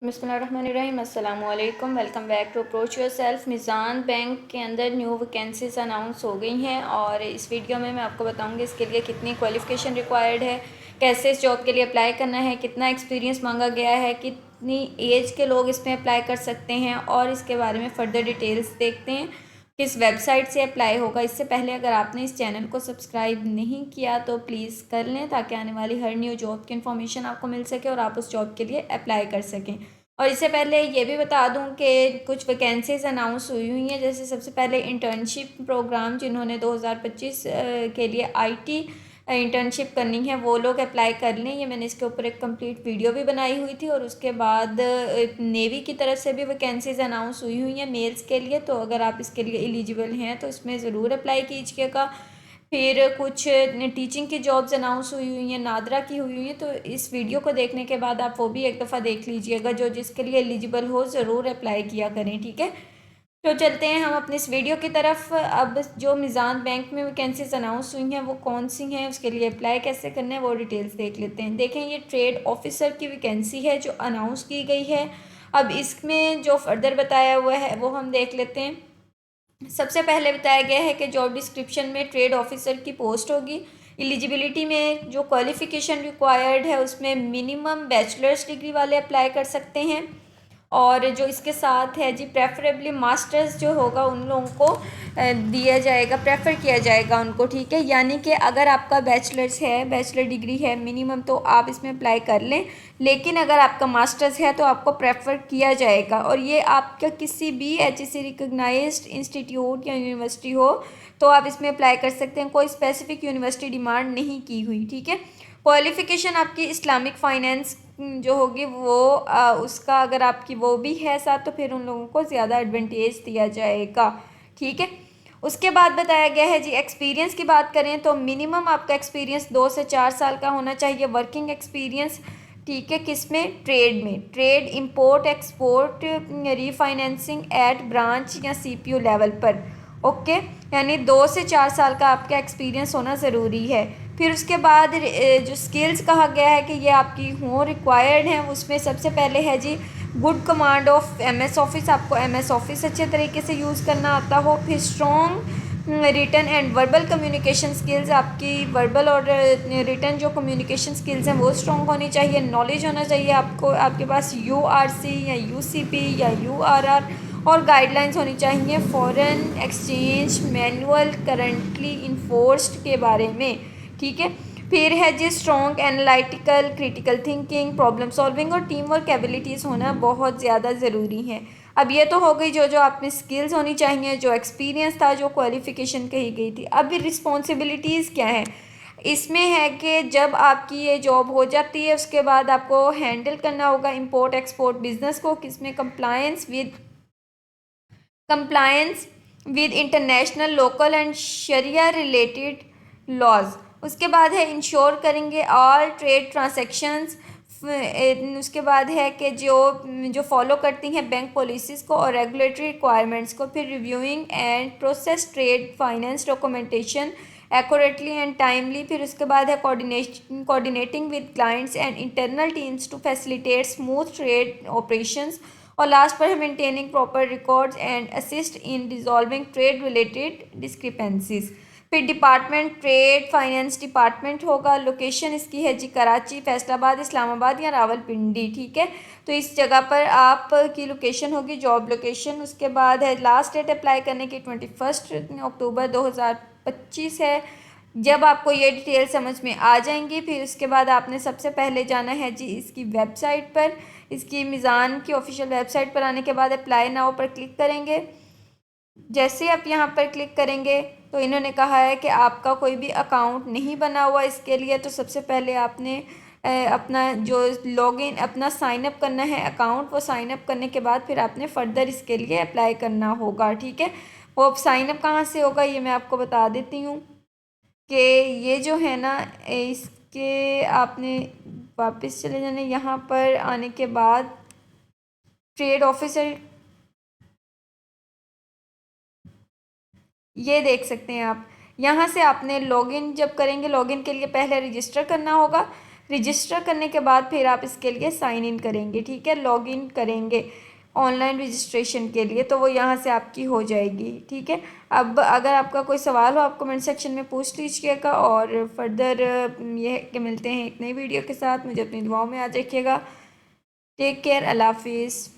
बिस्मिल्लाहिर्रहमानिर्रहीम। अस्सलाम वालेकुम। Welcome back to approach yourself. Meezan bank के अंदर न्यू वैकेंसीज अनाउंस हो गई हैं और इस वीडियो में मैं आपको बताऊंगी इसके लिए कितनी क्वालिफ़िकेशन रिक्वायर्ड है, कैसे इस जॉब के लिए अप्लाई करना है, कितना एक्सपीरियंस मांगा गया है, कितनी एज के लोग इसमें अप्लाई कर सकते हैं और इसके बारे में फ़र्दर डिटेल्स देखते हैं किस वेबसाइट से अप्लाई होगा। इससे पहले अगर आपने इस चैनल को सब्सक्राइब नहीं किया तो प्लीज़ कर लें ताकि आने वाली हर न्यू जॉब की इन्फॉर्मेशन आपको मिल सके और आप उस जॉब के लिए अप्लाई कर सकें। और इससे पहले ये भी बता दूं कि कुछ वैकेंसीज अनाउंस हुई हैं। जैसे सबसे पहले इंटर्नशिप प्रोग्राम, जिन्होंने 2025 के लिए आईटी इंटर्नशिप करनी है वो लोग अप्लाई कर लें। ये मैंने इसके ऊपर एक कंप्लीट वीडियो भी बनाई हुई थी। और उसके बाद नेवी की तरफ से भी वैकेंसीज अनाउंस हुई हैं मेल्स के लिए, तो अगर आप इसके लिए एलिजिबल हैं तो इसमें ज़रूर अप्लाई कीजिएगा। फिर कुछ टीचिंग की जॉब्स अनाउंस हुई हैं, नादरा की हुई हैं, तो इस वीडियो को देखने के बाद आप वो भी एक दफ़ा देख लीजिएगा। जो जिसके लिए एलिजिबल हो ज़रूर अप्लाई किया करें, ठीक है। तो चलते हैं हम अपने इस वीडियो की तरफ। अब जो मीज़ान बैंक में वैकेंसीज अनाउंस हुई हैं वो कौन सी हैं, उसके लिए अप्लाई कैसे करना है वो डिटेल्स देख लेते हैं। देखें, ये ट्रेड ऑफिसर की वैकेंसी है जो अनाउंस की गई है। अब इसमें जो फर्दर बताया हुआ है वो हम देख लेते हैं। सबसे पहले बताया गया है कि जॉब डिस्क्रिप्शन में ट्रेड ऑफिसर की पोस्ट होगी। एलिजिबिलिटी में जो क्वालिफ़िकेशन रिक्वायर्ड है उसमें मिनिमम बैचलर्स डिग्री वाले अप्लाई कर सकते हैं। और जो इसके साथ है जी, प्रेफरेबली मास्टर्स जो होगा उन लोगों को दिया जाएगा, प्रेफर किया जाएगा उनको, ठीक है। यानी कि अगर आपका बैचलर्स है, बैचलर डिग्री है मिनिमम, तो आप इसमें अप्लाई कर लें। लेकिन अगर आपका मास्टर्स है तो आपको प्रेफर किया जाएगा। और ये आपका किसी भी HEC रिकग्नाइज्ड इंस्टीट्यूट या यूनिवर्सिटी हो तो आप इसमें अप्लाई कर सकते हैं। कोई स्पेसिफिक यूनिवर्सिटी डिमांड नहीं की हुई, ठीक है। क्वालिफ़िकेशन आपकी इस्लामिक फ़ाइनेंस जो होगी वो उसका अगर आपकी वो भी है साथ तो फिर उन लोगों को ज़्यादा एडवांटेज दिया जाएगा, ठीक है। उसके बाद बताया गया है जी, एक्सपीरियंस की बात करें तो मिनिमम आपका एक्सपीरियंस 2 से 4 साल का होना चाहिए, वर्किंग एक्सपीरियंस, ठीक है। किस में? ट्रेड में। Trade, import export, refinancing at branch या CPU लेवल पर, ओके। यानी 2 से 4 साल का आपका एक्सपीरियंस होना ज़रूरी है। फिर उसके बाद जो स्किल्स कहा गया है कि ये आपकी हों, रिक्वायर्ड हैं, उसमें सबसे पहले है जी good command of MS office, आपको MS ऑफिस अच्छे तरीके से यूज़ करना आता हो। फिर strong written and verbal communication skills, आपकी वर्बल और रिटन जो कम्युनिकेशन स्किल्स हैं वो स्ट्रॉन्ग होनी चाहिए। नॉलेज होना चाहिए आपको, आपके पास URC या UCP या URR और गाइडलाइंस होनी चाहिए foreign exchange manual currently enforced के बारे में, ठीक है। फिर है जी strong analytical, critical thinking, problem solving और टीम वर्क एबिलिटीज़ होना बहुत ज़्यादा ज़रूरी है। अब ये तो हो गई जो जो आप में स्किल्स होनी चाहिए, जो एक्सपीरियंस था, जो क्वालिफ़िकेशन कही गई थी। अब रिस्पॉन्सिबिलिटीज़ क्या है इसमें? है कि जब आपकी ये जॉब हो जाती है उसके बाद आपको हैंडल करना होगा इंपोर्ट एक्सपोर्ट बिजनेस को, किसमें? Compliance with international, local and sharia related laws. उसके बाद है इंश्योर करेंगे ऑल ट्रेड ट्रांजैक्शंस। उसके बाद है कि जो जो फॉलो करती हैं बैंक पॉलिसीज़ को और रेगुलेटरी रिक्वायरमेंट्स को। फिर reviewing and process trade finance documentation accurately and timely. फिर उसके बाद है coordinating with clients and internal teams to facilitate smooth trade operations. और लास्ट पर है maintaining proper records and assist in resolving trade related discrepancies. फिर department trade finance department होगा। Location इसकी है जी कराची, फैसलाबाद, इस्लामाबाद या रावलपिंडी, ठीक है। तो इस जगह पर आपकी लोकेशन होगी, जॉब लोकेशन। उसके बाद है लास्ट डेट अप्लाई करने की 21 अक्टूबर 2025 है। जब आपको ये डिटेल समझ में आ जाएंगी फिर उसके बाद आपने सबसे पहले जाना है जी इसकी वेबसाइट पर। इसकी मीज़ान की ऑफिशियल वेबसाइट पर आने के बाद अप्लाई नाउ पर क्लिक करेंगे। जैसे आप यहाँ पर क्लिक करेंगे तो इन्होंने कहा है कि आपका कोई भी अकाउंट नहीं बना हुआ इसके लिए, तो सबसे पहले आपने अपना जो लॉगिन अपना साइन अप करना है अकाउंट, वो साइन अप करने के बाद फिर आपने फ़र्दर इसके लिए अप्लाई करना होगा, ठीक है। वो अब साइन अप कहाँ से होगा ये मैं आपको बता देती हूँ कि ये जो है ना, इसके आपने वापस चले जाने, यहाँ पर आने के बाद ट्रेड ऑफिसर ये देख सकते हैं आप। यहाँ से आपने लॉगिन जब करेंगे, लॉगिन के लिए पहले रजिस्टर करना होगा। रजिस्टर करने के बाद फिर आप इसके लिए साइन इन करेंगे, ठीक है, लॉग इन करेंगे ऑनलाइन रजिस्ट्रेशन के लिए, तो वो यहाँ से आपकी हो जाएगी, ठीक है। अब अगर आपका कोई सवाल हो आप कमेंट सेक्शन में पूछ लीजिएगा, और फर्दर ये है कि मिलते हैं एक नई वीडियो के साथ। मुझे अपनी दुआओं में याद रखिएगा। टेक केयर, अल्लाह हाफिज़।